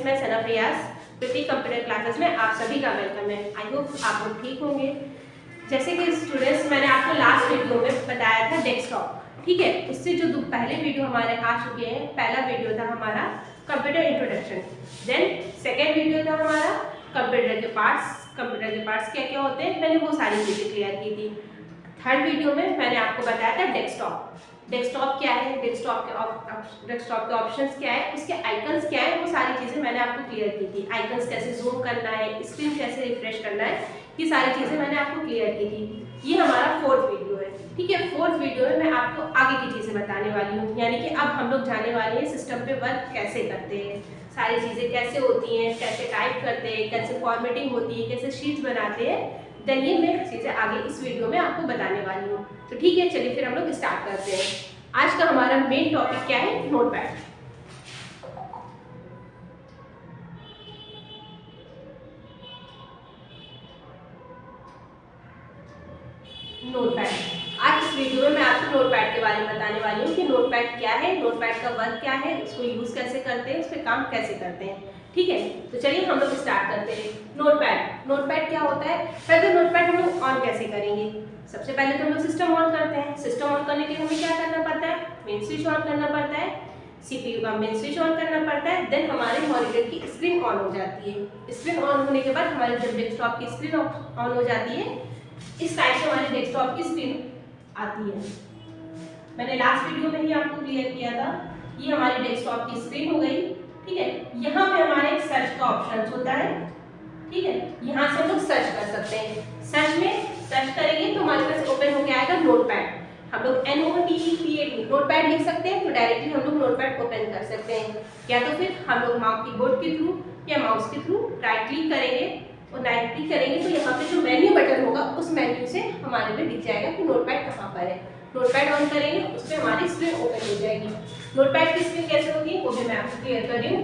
मैं सना प्रयास कृति computer classes में आप सभी का वेलकम है। आई होप आप लोग ठीक होंगे। जैसे कि स्टूडेंट्स, मैंने आपको लास्ट वीडियो में बताया था डेस्कटॉप, ठीक है। उससे जो पहले वीडियो हमारे आ चुके हैं, पहला वीडियो था हमारा computer introduction, then second video था हमारा कंप्यूटर के पार्ट्स क्या क्या होते हैं, मैंने वो सारी चीज़ें क्लियर की थी। थर्ड वीडियो में मैंने आपको बताया था डेस्कटॉप क्या है, डेस्कटॉप के ऑप्शंस क्या है, उसके आइकन्स क्या है, वो सारी चीज़ें मैंने आपको क्लियर की थी। आइकन्स कैसे जूम करना है, स्क्रीन कैसे रिफ्रेश करना है, ये सारी चीज़ें मैंने आपको क्लियर की थी। ये हमारा फोर्थ वीडियो है, ठीक है। फोर्थ वीडियो में मैं आपको आगे की चीज़ें बताने वाली हूँ, यानी कि अब हम लोग जाने वाले हैं सिस्टम पे वर्क कैसे करते हैं, सारी चीज़ें कैसे होती हैं, कैसे टाइप करते हैं, कैसे फॉर्मेटिंग होती है, कैसे शीट्स बनाते हैं। देन ये मैं चीज़ें आगे इस वीडियो में आपको बताने वाली हूँ। तो ठीक है, चलिए फिर हम लोग स्टार्ट करते हैं। आज का हमारा मेन टॉपिक क्या है, नोटपैड। आज इस वीडियो में मैं आपको नोटपैड के बारे में बताने वाली हूँ कि नोटपैड क्या है, नोटपैड का वर्क क्या है, उसको यूज़ कैसे करते हैं, उस पर काम कैसे करते हैं, ठीक है। तो चलिए हम लोग स्टार्ट करते हैं। नोटपैड क्या होता है, पहले नोटपैड हम लोग ऑन कैसे करेंगे। सबसे पहले तो हम लोग सिस्टम ऑन करते हैं। सिस्टम ऑन करने के लिए हमें क्या करना पड़ता है, मेन स्विच ऑन करना पड़ता है, सीपीयू का मेन स्विच ऑन करना पड़ता है। देन हमारे मॉनिटर की स्क्रीन ऑन हो जाती है। स्क्रीन ऑन होने के बाद हमारे जब डेस्कटॉप की स्क्रीन ऑन हो जाती है, इस टाइप से हमारे डेस्कटॉप की स्क्रीन आती है। मैंने लास्ट वीडियो में ही आपको क्लियर किया था। ये हमारी डेस्कटॉप की स्क्रीन हो गई, ठीक है। यहाँ पे हमारे एक सर्च का ऑप्शन होता है, ठीक है। यहाँ से हम लोग सर्च कर सकते हैं। सर्च करेंगे तो हमारे पास ओपन होके आएगा नोटपैड। हम लोग NOTPAD नोटपैड लिख सकते हैं, तो डायरेक्टली हम लोग नोटपैड ओपन कर सकते हैं। या तो फिर हम लोग माउस कीबोर्ड के थ्रू या माउस के थ्रू राइट क्लिक करेंगे, और राइट क्लिक करेंगे तो यहाँ पे जो मेन्यू बटन होगा, उस मेन्यू से हमारे पे दिख जाएगा कि नोटपैड कहाँ पर है। नोटपैड ऑन करेंगे, उस पर हमारी स्क्रीन ओपन हो जाएगी। नोटपैड की स्क्रीन कैसे होगी वो भी मैं आपको क्लियर कर रही हूँ।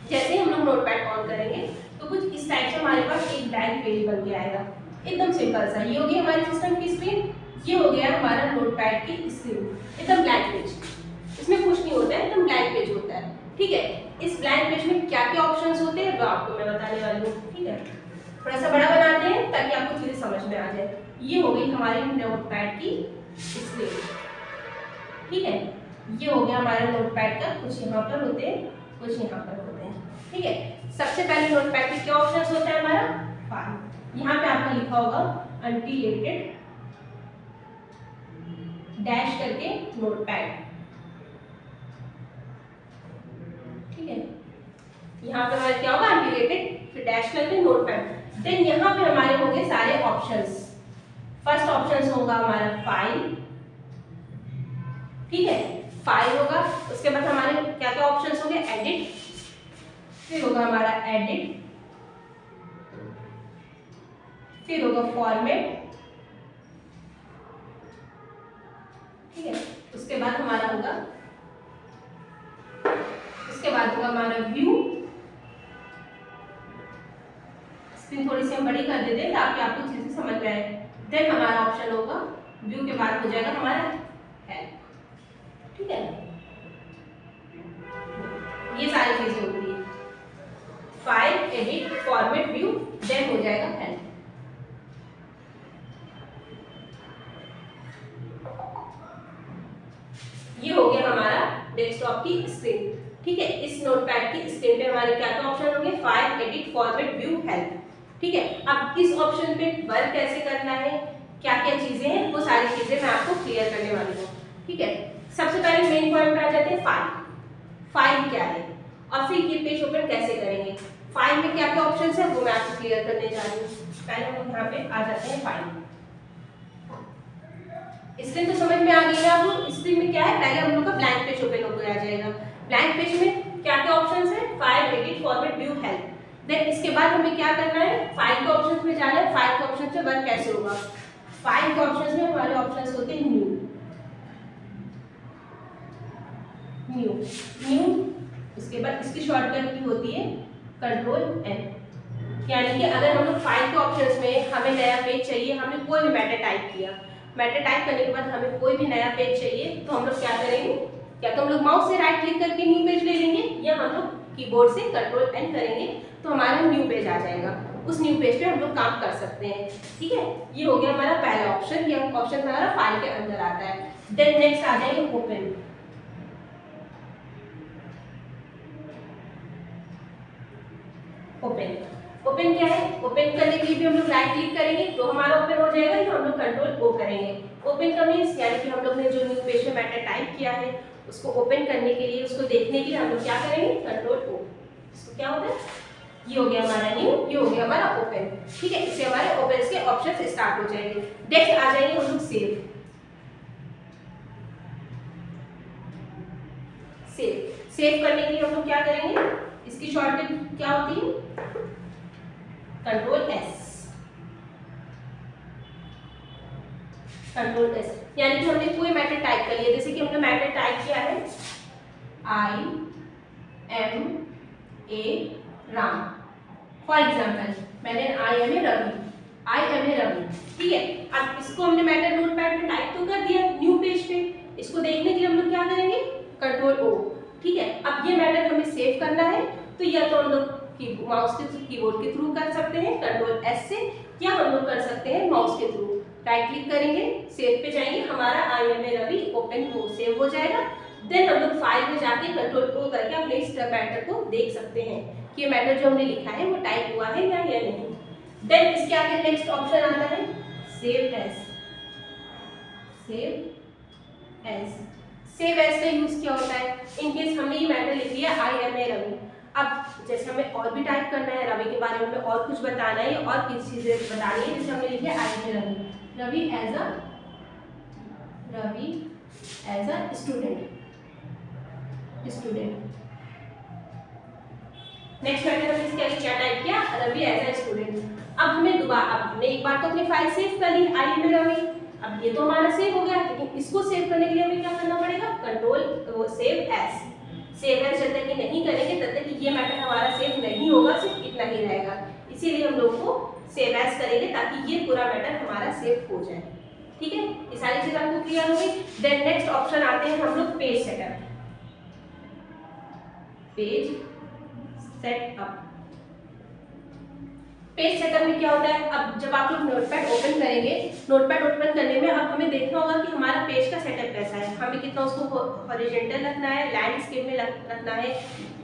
जैसे ही हम लोग नोटपैड ऑन करेंगे तो कुछ इस टाइप से हमारे पास एक ब्लैंक पेज बन के आएगा, एकदम सिंपल सा। ये हो गई हमारी सिस्टम की स्क्रीन, ये हो गया हमारा नोटपैड की स्क्रीन, एकदम ब्लैंक पेज। इसमें कुछ नहीं होता है, एकदम ब्लैंक पेज होता है, ठीक है। इस ब्लैंक पेज में क्या क्या ऑप्शंस होते हैं वो आपको मैं बताने वाली हूँ, ठीक है। थोड़ा सा बड़ा बनाते हैं ताकि आपको चीजें समझ में आ जाए। ये हो गई हमारी नोटपैड की स्क्रीन, ठीक है। ये हो गया हमारा नोटपैड का, कुछ यहाँ पर होते हैं, कुछ यहाँ पर होते हैं, ठीक है। सबसे पहले नोटपैड में क्या ऑप्शंस होता है हमारा, फाइल। यहाँ पे आपका लिखा होगा अनटिलेटेड डैश करके नोटपैड, ठीक है। यहाँ पे हमारा क्या होगा, अनटिलेटेड फिर डैश करके नोटपैड। देन यहाँ पे हमारे होंगे सारे ऑप्शंस। फर्स्ट ऑप्शन होगा हमारा फाइल, ठीक है, फाइल होगा। उसके बाद हमारे क्या क्या ऑप्शंस होंगे, एडिट, फिर होगा हमारा एडिट, फिर होगा फॉर्मेट, ठीक है। उसके बाद हमारा होगा हमारा व्यू। स्क्रीन थोड़ी सी हम बड़ी कर देते हैं ताकि आपको चीजें समझ में आए। देन हमारा ऑप्शन होगा व्यू के बाद हो जाएगा हमारा हेल्प, ठीक है। ये सारी चीजें होती है, file, edit, format, view, then हो जाएगा हेल्प। ये हो गया हमारा डेस्कटॉप की स्क्रीन, ठीक है। इस नोटपैड की स्क्रीन पे हमारे क्या क्या ऑप्शन होंगे, file, edit, format, view, help, ठीक है। अब इस ऑप्शन पे वर्क कैसे करना है, क्या क्या चीजें हैं, वो सारी चीजें मैं आपको क्लियर करने वाली हूँ, ठीक है। सबसे पहले मेन पॉइंट पे आ जाते हैं फाइल क्या है, और फिर ये पेज ओपन कैसे करेंगे। फाइल में क्या क्या ऑप्शंस है वो मैं आपको क्लियर करने जा रही हूँ। पहले हम यहाँ पे आ जाते हैं फाइल। स्क्रीन तो समझ में आ गई है आपको। स्क्रीन में क्या है, पहले हम लोग का ब्लैंक पेज ओपन होकर आ जाएगा। ब्लैंक पेज में क्या क्या ऑप्शंस है, file, edit, format, view, help. Then इसके बाद हमें क्या करना है, फाइल के ऑप्शंस में जाना है। फाइल के ऑप्शन से वर्क कैसे होगा, फाइल के ऑप्शंस में हमारे ऑप्शंस होते हैं न्यू, इसके बाद इसकी शॉर्टकट की होती है Ctrl+N। यानी कि अगर हम लोग फाइल के ऑप्शंस में हमें नया पेज चाहिए, हमने कोई भी मैटर टाइप किया, मैटर टाइप करने के बाद हमें कोई भी नया पेज चाहिए, तो हम लोग क्या करेंगे, या तो हम लोग माउस से राइट क्लिक करके न्यू पेज ले लेंगे, या हम लोग कीबोर्ड से कंट्रोल एन करेंगे तो हमारा न्यू पेज आ जाएगा। उस न्यू पेज पे हम लोग काम कर सकते हैं। ठीक है, ये हो गया हमारा पहला ऑप्शन। ये ऑप्शन हमारा फाइल के अंदर आता है। देन नेक्स्ट आ जाएंगे ओपन। ओपन ओपन क्या है? ओपन करने के लिए भी हम लोग राइट क्लिक करेंगे तो हमारा ओपन हो जाएगा, या हम लोग कंट्रोल ओ करेंगे। ओपन का मीन्स यानी कि हम लोग ने जो न्यू पेज पे मैटर टाइप किया है उसको ओपन करने के लिए, उसको देखने के लिए हम लोग क्या करेंगे? Control O. इसको क्या होता है? ये हो गया हमारा न्यू, ये हो गया हमारा ओपन। ठीक है, इससे हमारे ओपन के ऑप्शन स्टार्ट हो जाएंगे। नेक्स्ट आ जाएंगे हम लोग सेव। सेव करने के लिए हम लोग क्या करेंगे? इसकी शॉर्टकट क्या होती है? Control S. कंट्रोल एस यानी कि हमने कोई मैटर टाइप कर लिया, जैसे कि हमने मैटर टाइप किया है I am a Ram. For example मैंने I am a Ravi, I am a Ravi. ठीक है, अब इसको हमने मैटर नोटपैड में टाइप तो कर दिया न्यू पेज पे। इसको देखने के लिए हम लोग क्या करेंगे? Control O. ठीक है, अब ये मैटर हमें सेव करना है तो या तो हम लोग माउस के कीबोर्ड के थ्रू कर सकते हैं कंट्रोल एस से, या हम लोग कर सकते हैं माउस के थ्रू। राइट क्लिक करेंगे, सेव पे जाएंगे, हमारा I am a Ravi open हो सेव हो जाएगा। देन हम लोग फाइल में जाके कंट्रोल ओ करके अपने इस मैटर को देख सकते हैं कि ये मैटर जो हमने लिखा है वो टाइप हुआ है या नहीं। देन इसके आगे नेक्स्ट ऑप्शन आता है save as. Save as, save as का यूज क्या होता है? इन केस हमने ये मैटर लिख लिया आई एम ए रवि। अब जैसे हमें और भी टाइप करना है, रवि के बारे में हमें और कुछ बताना है और किसी चीजें बतानी है, जैसे हमने लिखा I am a Ravi, Ravi as a student. Next matter हमने इसके आगे क्या टाइप किया? Ravi as a student. अब हमें दोबारा, अब हमने एक बार तो अपनी फाइल सेव कर ली आई एम ए रवि, अब ये तो हमारा सेव हो गया, लेकिन इसको सेव करने के लिए हमें क्या करना पड़ेगा? Control save as. Save as जब तक नहीं करेंगे तब तक ये मैटर हमारा सेव नहीं होगा, सिर्फ इतना ही रहेगा। इसीलिए हम लोग को सेव एज करेंगे ताकि ये पूरा मैटर हमारा सेव हो जाए। ठीक है, ये सारी चीजें आपको क्लियर हो गई। देन नेक्स्ट ऑप्शन आते हैं हम लोग page setup. Page setup, page setup में क्या होता है? अब जब आप लोग नोटपैड ओपन करेंगे, नोटपैड ओपन करने में अब हमें देखना होगा कि हमारा पेज का सेटअप कैसा है, हमें कितना उसको हॉरिजॉन्टल रखना है, लैंडस्केप में रखना है,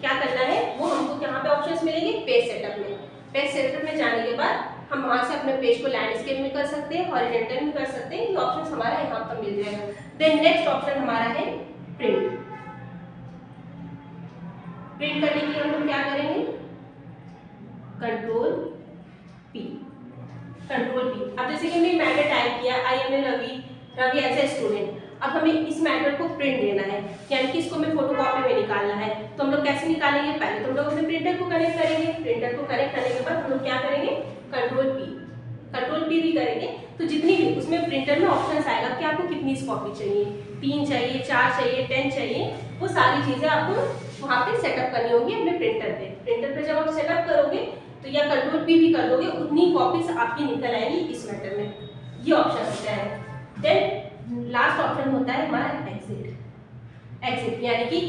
क्या करना है, वो हमको कहाँ पे ऑप्शंस मिलेंगे? पेज सेटअप में। पेज सेटअप में जाने के बाद हम वहाँ से अपने पेज को लैंडस्केप में कर सकते हैं, हॉरिजॉन्टल में कर सकते हैं, ये ऑप्शंस हमारा यहाँ पर मिल जाएगा। देन नेक्स्ट ऑप्शन हमारा है प्रिंट। प्रिंट करने के लिए हम लोग क्या करेंगे? Control P. Control P. अब जैसे कि हमने मैटर टाइप किया I am a Ravi, Ravi as a student. अब हमें इस मैटर को प्रिंट देना है, यानी कि इसको हमें फोटोकॉपी में निकालना है। तो हम लोग कैसे निकालेंगे? पहले तो हम लोग अपने प्रिंटर को कनेक्ट करेंगे। प्रिंटर को कनेक्ट करने के बाद हम लोग क्या करेंगे? Control P. कंट्रोल पी भी करेंगे तो जितनी भी उसमें प्रिंटर में ऑप्शन आएगा कि आपको कितनी कॉपी चाहिए, 3 चाहिए, 4 चाहिए, 10 चाहिए, वो सारी चीज़ें आपको वहाँ पे सेटअप करनी होगी अपने प्रिंटर पे। प्रिंटर पे जब आप सेटअप करोगे तो या कंट्रोल पी भी कर दोगे, उतनी कॉपीज आपकी निकल आएंगी इस मैटर में। ये ऑप्शन होता है। देन लास्ट ऑप्शन होता है हमारा एग्जिट। एग्जिट यानी कि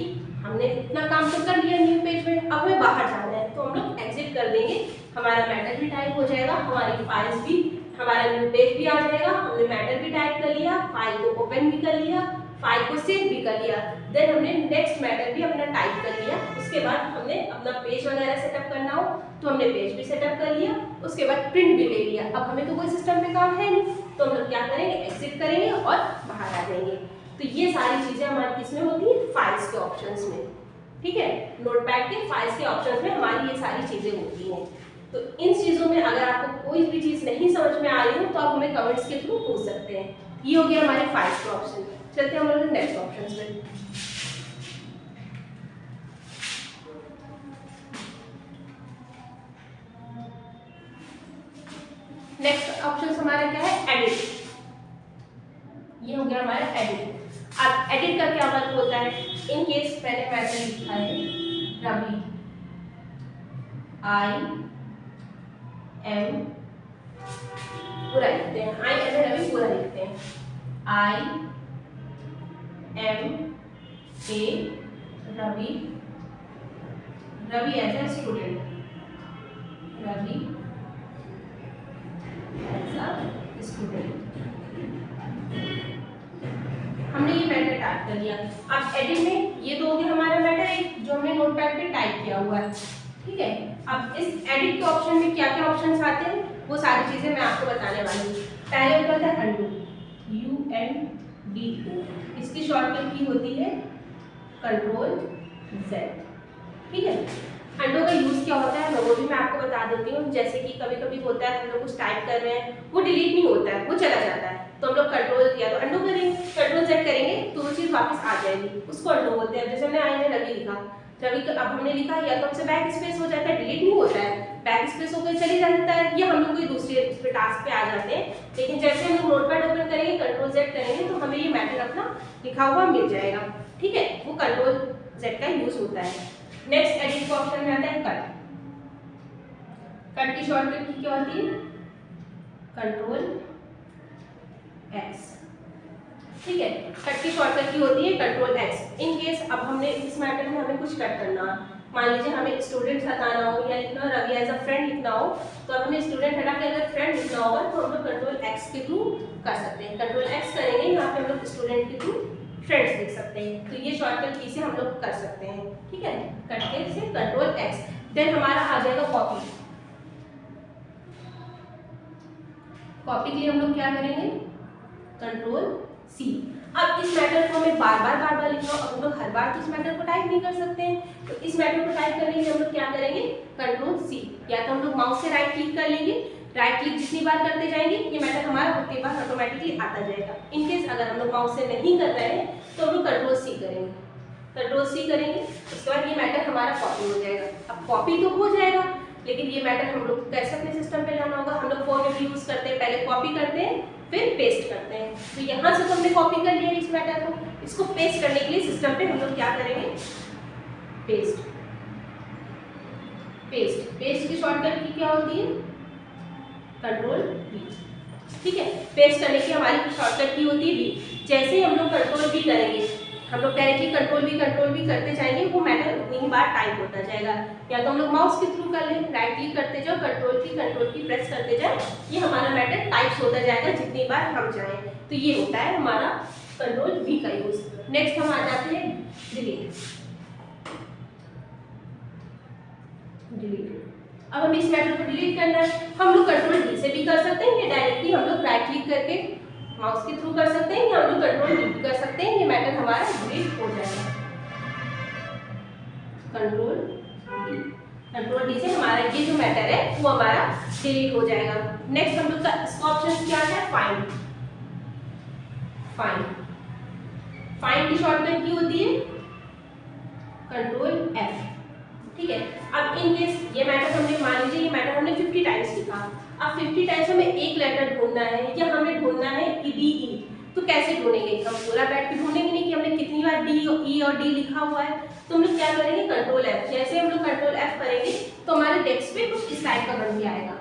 हमने इतना काम तो कर लिया न्यू पेज में, अब हमें बाहर जाना है तो हम लोग एग्जिट कर देंगे। हमारा मैटर भी टाइप हो जाएगा, हमारी फाइल्स भी, हमारा न्यू पेज भी आ जाएगा, हमने मैटर भी टाइप कर लिया, फाइल को ओपन भी कर लिया, फाइल को सेव भी कर लिया। देन हमने नेक्स्ट मैटर भी अपना टाइप कर लिया। उसके बाद हमने अपना पेज वगैरह सेटअप करना हो तो हमने पेज भी सेटअप कर लिया, उसके बाद प्रिंट भी ले लिया। अब हमें तो कोई सिस्टम पे काम है नहीं तो हम लोग क्या करेंगे? एग्जिट करेंगे और बाहर आ जाएंगे। तो ये सारी चीजें हमारी किसमें होती है? फाइल्स के ऑप्शंस में। ठीक है, नोटपैड के फाइल्स के ऑप्शंस में हमारी ये सारी चीजें होती हैं। तो इन चीजों में अगर आपको कोई भी चीज नहीं समझ में आ रही हो तो आप हमें कमेंट्स के थ्रू पूछ सकते हैं। ये हो गया हमारे फाइल्स के ऑप्शन। चलते हैं हम लोग नेक्स्ट ऑप्शंस में। नेक्स्ट ऑप्शन हमारा क्या है? एडिट। ये हो गया हमारा एडिट। अब एडिट का क्या मतलब होता है? इन केस मैंने मैटर लिखा है रवि, आई एम, पूरा लिखते हैं, आई एम ए रवि पूरा लिखते हैं, I am a Ravi, Ravi as a student, Ravi as a student. हमने ये मैटर टाइप कर लिया। अब एडिट में ये तो हो गया हमारा मैटर एक जो हमने नोटपैड पे टाइप किया हुआ है, ठीक है। अब इस एडिट के ऑप्शन में क्या क्या ऑप्शंस आते हैं वो सारी चीजें मैं आपको बताने वाली हूँ। पहले होता है अंडू, UNDO, इसकी शॉर्टकट की होती है कंट्रोल Z, ठीक है। अंडो का यूज क्या होता है वो भी मैं आपको बता देती हूँ। जैसे कि कभी कभी होता है हम लोग कुछ टाइप कर रहे हैं वो डिलीट नहीं होता है, वो चला जाता है, तो हम लोग कंट्रोल या तो अंडो करेंगे, कंट्रोल Z करेंगे तो वो चीज़ वापस आ जाएगी, उसको अंडो बोलते हैं। जैसे हमने आई में रवि लिखा, रवि का अब हमने लिखा या तो हमसे बैक स्पेस हो जाता है, डिलीट नहीं होता है, बैक स्पेस होकर चली जाता है, या हम लोग कोई दूसरे उस पर टास्क पे आ जाते हैं। लेकिन जैसे हम लोग नोटपैड ओपन करेंगे कंट्रोल Z करेंगे तो हमें ये मैटर अपना लिखा हुआ मिल जाएगा, ठीक है। वो कंट्रोल Z का यूज होता है। नेक्स्ट एडिट का ऑप्शन में आता है कट। कट की शॉर्टकट की क्या होती है कंट्रोल X, ठीक है। कट की शॉर्टकट की होती है कंट्रोल X। इन केस अब हमने इस मैटर में हमें कुछ कट करना है, मान लीजिए हमें स्टूडेंट हटाना हो या लिखना हो रवि एज अ फ्रेंड लिखना हो, तो अब हमें स्टूडेंट हटा के अगर फ्रेंड लिखना होगा तो हम लोग कंट्रोल X के थ्रू कर सकते हैं। कंट्रोल X करेंगे यहाँ पे हम लोग स्टूडेंट के थ्रू फ्रेंड्स लिख सकते हैं, तो ये शॉर्टकट की से हम लोग कर सकते हैं, ठीक है। कट के से कंट्रोल X। देन हमारा आ जाएगा कॉपी। कॉपी के लिए हम लोग क्या करेंगे कंट्रोल C। अब इस मैटर को हमें बार बार लिखना हो, अब हम लोग हर बार तो इस मैटर को टाइप नहीं कर सकते हैं, तो इस मैटर को टाइप करने के लिए हम लोग क्या करेंगे कंट्रोल C। या तो हम लोग माउस से राइट क्लिक कर लेंगे, राइट क्लिक जितनी बार करते जाएंगे ये मैटर हमारा उतनी बार ऑटोमेटिकली आता जाएगा। इन केस अगर हम लोग माउस से नहीं कर रहे हैं तो हम लोग कंट्रोल C करेंगे, कंट्रोल C करेंगे, उसके बाद ये मैटर हमारा कॉपी हो जाएगा। अब कॉपी तो हो जाएगा लेकिन ये मैटर हम लोग कैसे अपने सिस्टम पे लाना होगा, हम लोग फॉर्मेट यूज करते हैं, पहले कॉपी करते हैं फिर पेस्ट करते हैं। तो यहाँ से तो हमने कॉपी कर लिया इस मैटर को, इसको पेस्ट करने के लिए सिस्टम पे हम लोग क्या करेंगे पेस्ट। पेस्ट की शॉर्टकट की क्या होती है कंट्रोल V, ठीक है। पेस्ट करने की हमारी शॉर्टकट की होती है V। जैसे ही हम लोग कंट्रोल V करेंगे हम लोग डायरेक्टली कंट्रोल V करते जाएंगे, वो मैटर उतनी ही बार टाइप होता जाएगा। या तो हम लोग माउस के थ्रू कर लें, राइट क्लिक करते जाओ, कंट्रोल की प्रेस करते जाए, ये हमारा मैटर टाइप होता जाएगा जितनी बार हम चाहें। तो ये होता है हमारा कंट्रोल V का यूज। नेक्स्ट हम आ जाते हैं डिलीट। अब हमें इस मैटर को डिलीट करना है, हम लोग कंट्रोल D से भी कर सकते हैं या डायरेक्टली हम लोग राइट क्लिक करके माउस के थ्रू कर सकते हैं, या हम लोग कंट्रोल D कर सकते हैं, ये मैटर हमारा डिलीट हो जाएगा। कंट्रोल D से हमारा ये जो मैटर है वो हमारा डिलीट हो जाएगा। नेक्स्ट हम लोग का इसका ऑप्शन क्या है फाइंड की शॉर्टकट की होती है कंट्रोल F, ठीक है। अब इन केस ये मैटर हमने मान लीजिए ये मैटर हमने 50 टाइम्स लिखा, अब 50 टाइम्स हमें एक लेटर ढूंढना है या हमें ढूंढना है DE, तो कैसे ढूंढेंगे हम पूरा बैठ के ढूंढेंगे नहीं कि हमने कितनी बार E और D लिखा हुआ है, तो हम लोग क्या करेंगे कंट्रोल F। जैसे हम लोग कंट्रोल F करेंगे तो हमारे डेस्क पे कुछ इस टाइप का बन के आएगा,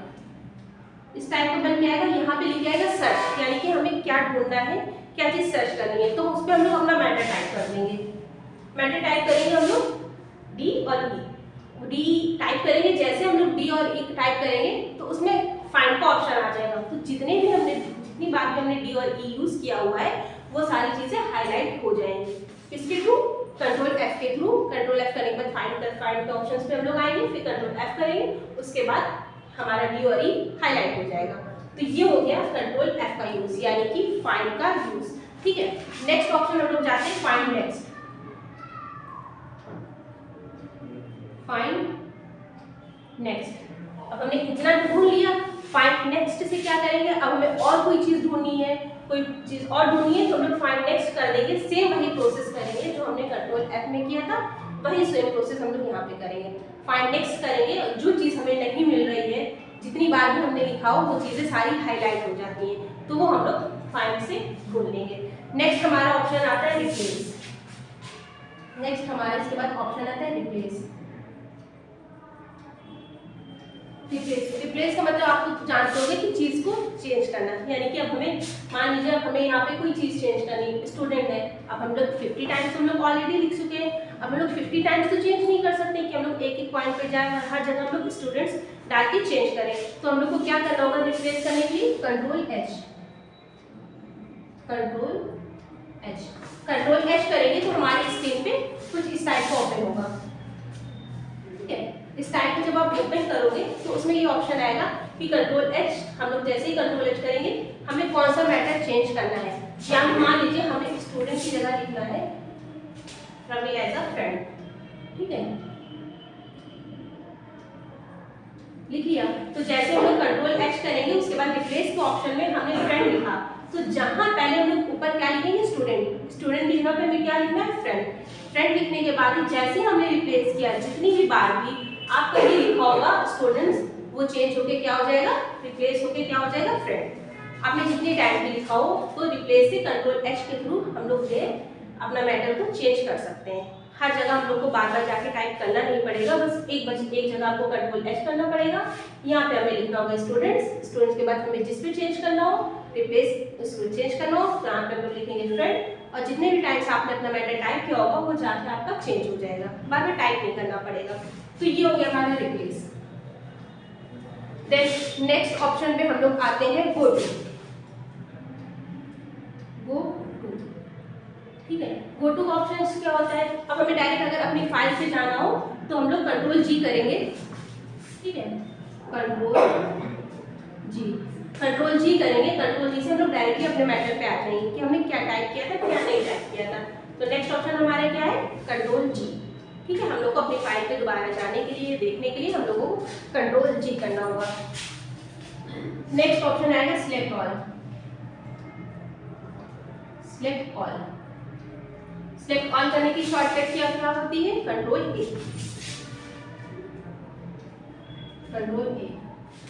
इस टाइप का बन के आएगा। यहाँ पे लिखा आएगा सर्च, यानी कि हमें क्या ढूंढना है, क्या चीज सर्च करनी है, तो उस पर हम लोग अपना मैटर टाइप कर देंगे। मैटर टाइप करेंगे हम लोग D और E, D टाइप करेंगे, जैसे हम लोग D और E टाइप करेंगे तो उसमें फाइंड का ऑप्शन आ जाएगा। तो जितनी बार भी हमने D और E यूज किया हुआ है वो सारी चीजें हाईलाइट हो जाएंगी। किसके थ्रू कंट्रोल F के थ्रू। कंट्रोल F करने के बाद फाइंड के ऑप्शंस पे हम लोग आएंगे, फिर कंट्रोल F करेंगे, उसके बाद हमारा D और E हाईलाइट हो जाएगा। तो ये हो गया कंट्रोल F का यूज, यानी कि फाइंड का यूज, ठीक है। नेक्स्ट ऑप्शन हम लोग जाते हैं फाइंड नेक्स्ट। अब हमने इतना ढूंढ लिया, फाइंड नेक्स्ट से क्या करेंगे, अब हमें और कोई चीज ढूंढनी है, कोई चीज और ढूंढनी है तो हम लोग फाइंड नेक्स्ट कर देंगे। सेम वही प्रोसेस करेंगे जो हमने कंट्रोल F में किया था, वही सेम प्रोसेस हम लोग यहाँ पे करेंगे। फाइंड नेक्स्ट करेंगे, जो चीज हमें नहीं मिल रही है, जितनी बार भी हमने लिखा हो वो चीजें सारी हाईलाइट हो जाती हैं, तो वो हम लोग फाइंड से ढूंढ लेंगे। नेक्स्ट हमारा ऑप्शन आता है रिप्लेस। नेक्स्ट हमारा इसके बाद ऑप्शन आता है रिप्लेस। रिप्लेस का मतलब आप तो जानते होंगे कि चीज को चेंज करना, यानी कि अब हमें मान लीजिए अब हमें यहाँ पे कोई चीज चेंज करनी, स्टूडेंट है, अब हम लोग 50 टाइम्स हम लोग ऑलरेडी लिख चुके हैं, अब हम लोग 50 टाइम्स तो चेंज नहीं कर सकते कि हम लोग एक एक पॉइंट पे जाए और हर जगह हम लोग स्टूडेंट्स डाल के चेंज करें। तो हम लोग को क्या करना होगा रिप्लेस करने के लिए? Control H, control H, control H करेंगे तो हमारे स्क्रीन पे कुछ इस टाइप का ओपन होगा। ठीक है, इस टाइप में जब आप ओपन करोगे तो उसमें ये ऑप्शन आएगा कि कंट्रोल एच, हम लोग जैसे ही कंट्रोल एच करेंगे हमें कौन सा मैटर चेंज करना है। या मान लीजिए हमें स्टूडेंट की जगह लिखना है रवि एज अ फ्रेंड। ठीक है, लिख लिया। तो जैसे हम लोग कंट्रोल एच करेंगे उसके बाद रिप्लेस के ऑप्शन में हमने फ्रेंड लिखा, तो जहां पहले हम लोग ऊपर क्या लिखेंगे स्टूडेंट, स्टूडेंट की जगह पे हमें क्या लिखना है फ्रेंड। फ्रेंड लिखने के बाद ही जैसे हमने रिप्लेस किया जितनी भी बार भी आपका ये लिखा होगा स्टूडेंट्स, वो चेंज होके क्या हो जाएगा, रिप्लेस होके क्या हो जाएगा फ्रेंड। आपने जितनी टाइम भी लिखा हो तो रिप्लेस से कंट्रोल एच के थ्रू हम लोग ये अपना मैटर को चेंज कर सकते हैं। हर जगह हम लोग को बार बार जाके टाइप करना नहीं पड़ेगा, बस एक जगह आपको कंट्रोल एच करना पड़ेगा। यहाँ पे हमें लिखना होगा स्टूडेंट्स, स्टूडेंट्स के बाद हमें जिस पे चेंज करना हो रिप्लेस उसको चेंज करना हो तो यहाँ पे हम लोग लिखेंगे फ्रेंड, और जितने भी टाइम्स आपने अपना मैटर टाइप किया होगा वो जाके आपका चेंज हो जाएगा, बार बार टाइप नहीं करना पड़ेगा। तो ये हो गया हमारा रिप्लेस। देन नेक्स्ट ऑप्शन पे हम लोग आते हैं गो टू। गो टू, ठीक है, गो टू का ऑप्शन क्या होता है? अब हमें डायरेक्ट अगर अपनी फाइल से जाना हो तो हम लोग कंट्रोल जी करेंगे। ठीक है, कंट्रोल जी, कंट्रोल जी करेंगे। कंट्रोल जी से हम लोग डायरेक्टली अपने मैटर पे आ जाएंगे कि हमने क्या टाइप किया था क्या नहीं टाइप किया था। तो नेक्स्ट ऑप्शन हमारा क्या है? कंट्रोल जी। ठीक है, हम लोग को अपनी फाइल पे दोबारा जाने के लिए देखने के लिए हम लोगों को कंट्रोल जी करना होगा। नेक्स्ट ऑप्शन आएगा select all. Select all, select all करने की शॉर्टकट क्या होती है? कंट्रोल ए, कंट्रोल ए।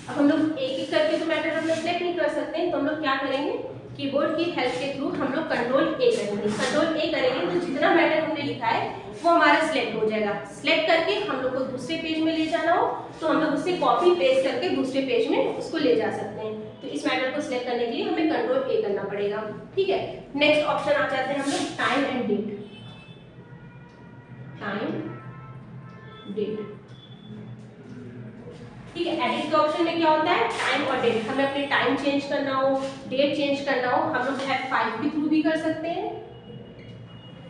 अब हम लोग एक एक करके तो मैटर हम लोग सिलेक्ट नहीं कर सकते, तो हम लोग क्या करेंगे कीबोर्ड की हेल्प के थ्रू हम लोग कंट्रोल ए करेंगे। कंट्रोल ए करेंगे तो जितना मैटर हमने लिखा है वो हमारा सिलेक्ट हो जाएगा। सिलेक्ट करके हम लोग को दूसरे पेज में ले जाना हो तो हम लोग उससे कॉपी पेस्ट करके दूसरे पेज में उसको ले जा सकते हैं। तो इस मैटर को सिलेक्ट करने के लिए हमें कंट्रोल ए करना पड़ेगा। ठीक है, नेक्स्ट ऑप्शन आ जाते हैं हम लोग time and date. Time date, ठीक है, एडिट के ऑप्शन में क्या होता है? टाइम और डेट। हमें अपने टाइम चेंज करना हो, डेट चेंज करना हो, हम लोग F5 के थ्रू भी कर सकते हैं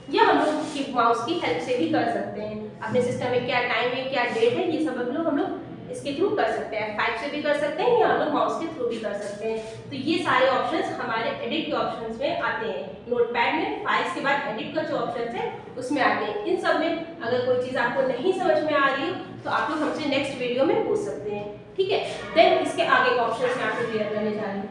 या हम लोग की माउस की हेल्प से भी कर सकते हैं। अपने सिस्टम में क्या टाइम है क्या डेट है ये सब हम लोग इसके थ्रू कर सकते हैं। F5 से भी कर सकते हैं या हम लोग माउस के थ्रू भी कर सकते हैं। तो ये सारे ऑप्शंस हमारे एडिट के ऑप्शंस में आते हैं। नोटपैड में फाइल्स के बाद एडिट का जो ऑप्शन है उसमें आते हैं। इन सब में अगर कोई चीज़ आपको नहीं समझ में आ रही हो तो आप लोग हमसे नेक्स्ट वीडियो में पूछ सकते हैं। ठीक है, देन इसके आगे के ऑप्शंस मैं आपको क्लियर करने जा रही हूँ।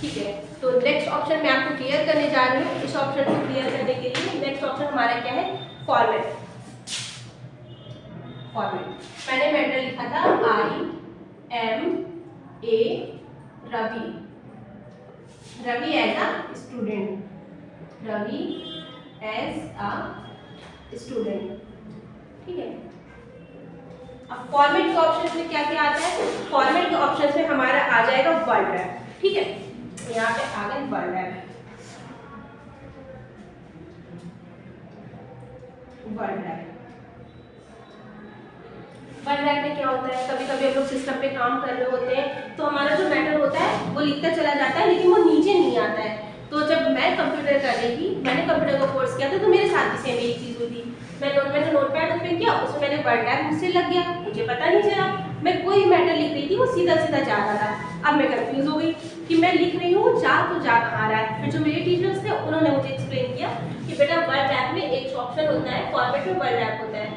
ठीक है, तो नेक्स्ट ऑप्शन मैं आपको क्लियर करने जा रही हूँ। इस ऑप्शन को क्लियर करने के लिए नेक्स्ट ऑप्शन हमारा क्या है? फॉर्मेट। फॉर्मेट, मैंने मैटर लिखा था IMA Ravi, Ravi as a student, Ravi as a student. ठीक है, अब फॉर्मेट के ऑप्शन में क्या क्या आता है? फॉर्मेट के ऑप्शन में हमारा आ जाएगा वर्ड रैप। ठीक है, यहाँ पे आ गए word rap. Word rap, word rap में क्या होता है? कभी कभी हम लोग सिस्टम पे काम कर रहे होते हैं तो हमारा जो मैटर होता है वो लिखता चला जाता है लेकिन वो नीचे नहीं आता है। तो जब मैं कंप्यूटर कर रही थी, मैंने कंप्यूटर का कोर्स किया था तो मेरे साथ भी सेम यही चीज़ हुई थी। मैंने नोटपैड ओपन किया, उसमें मैंने वर्ड रैप मुझसे लग गया, मुझे पता नहीं चला। मैं कोई मैटर लिख रही थी वो सीधा सीधा जा रहा था। अब मैं कंफ्यूज हो गई कि मैं लिख रही हूँ जा तो जा कहाँ रहा है। फिर जो मेरे टीचर्स थे उन्होंने मुझे एक्सप्लेन किया कि बेटा वर्ड रैप में एक ऑप्शन होता है, फॉर्मेट में वर्ड रैप होता है।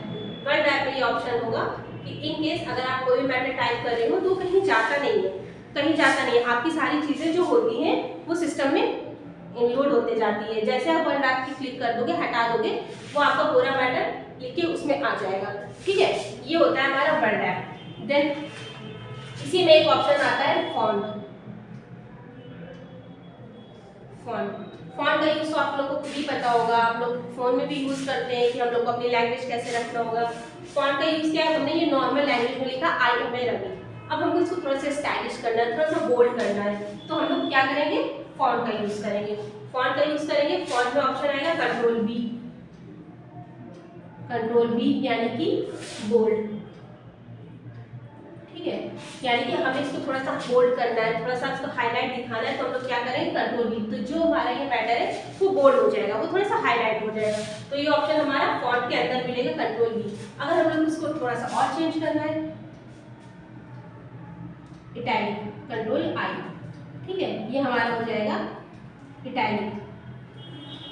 वर्ड रैप में ये ऑप्शन होगा कि इन केस अगर आप कोई भी मैटर टाइप कर रहे हो तो कहीं जाता नहीं है, कहीं जाता नहीं है। आपकी सारी चीज़ें जो होती हैं वो सिस्टम में इंक्लूड होते जाती है। जैसे आप वर्ड रैप की क्लिक कर दोगे, हटा दोगे, वो आपका पूरा मैटर लिख के उसमें आ जाएगा। ठीक है, ये होता है हमारा वर्ड रैप। देन इसी में एक ऑप्शन आता है फॉन्ट। फॉन्ट, फॉन्ट का यूज तो आप लोगों को खुद ही पता होगा, आप लोग फोन में भी यूज करते हैं कि हम लोग को अपनी लैंग्वेज कैसे रखना होगा। फॉन्ट का यूज क्या है? हमने ये नॉर्मल लैंग्वेज में लिखा IMA रवि, अब हमको इसको थोड़ा सा स्टाइलिश करना है, थोड़ा सा बोल्ड करना है, तो हम लोग क्या करेंगे, फॉन्ट का यूज करेंगे। फॉन्ट का यूज करेंगे, फॉन्ट में ऑप्शन आएगा कंट्रोल बी, कंट्रोल बी यानी कि बोल्ड। ठीक है, यानी कि हमें इसको थोड़ा सा बोल्ड करना है, थोड़ा सा इसको हाईलाइट दिखाना है, तो हम लोग क्या करेंगे, कंट्रोल बी। तो जो हमारा ये मैटर है वो बोल्ड हो जाएगा, वो थोड़ा सा हाईलाइट हो जाएगा। तो ये ऑप्शन हमारा फॉन्ट के अंदर मिलेगा, कंट्रोल बी। अगर हम लोग इसको थोड़ा सा और चेंज करना है, इटैलिक, कंट्रोल आई। ठीक है, ये हमारा हो जाएगा इटैलिक,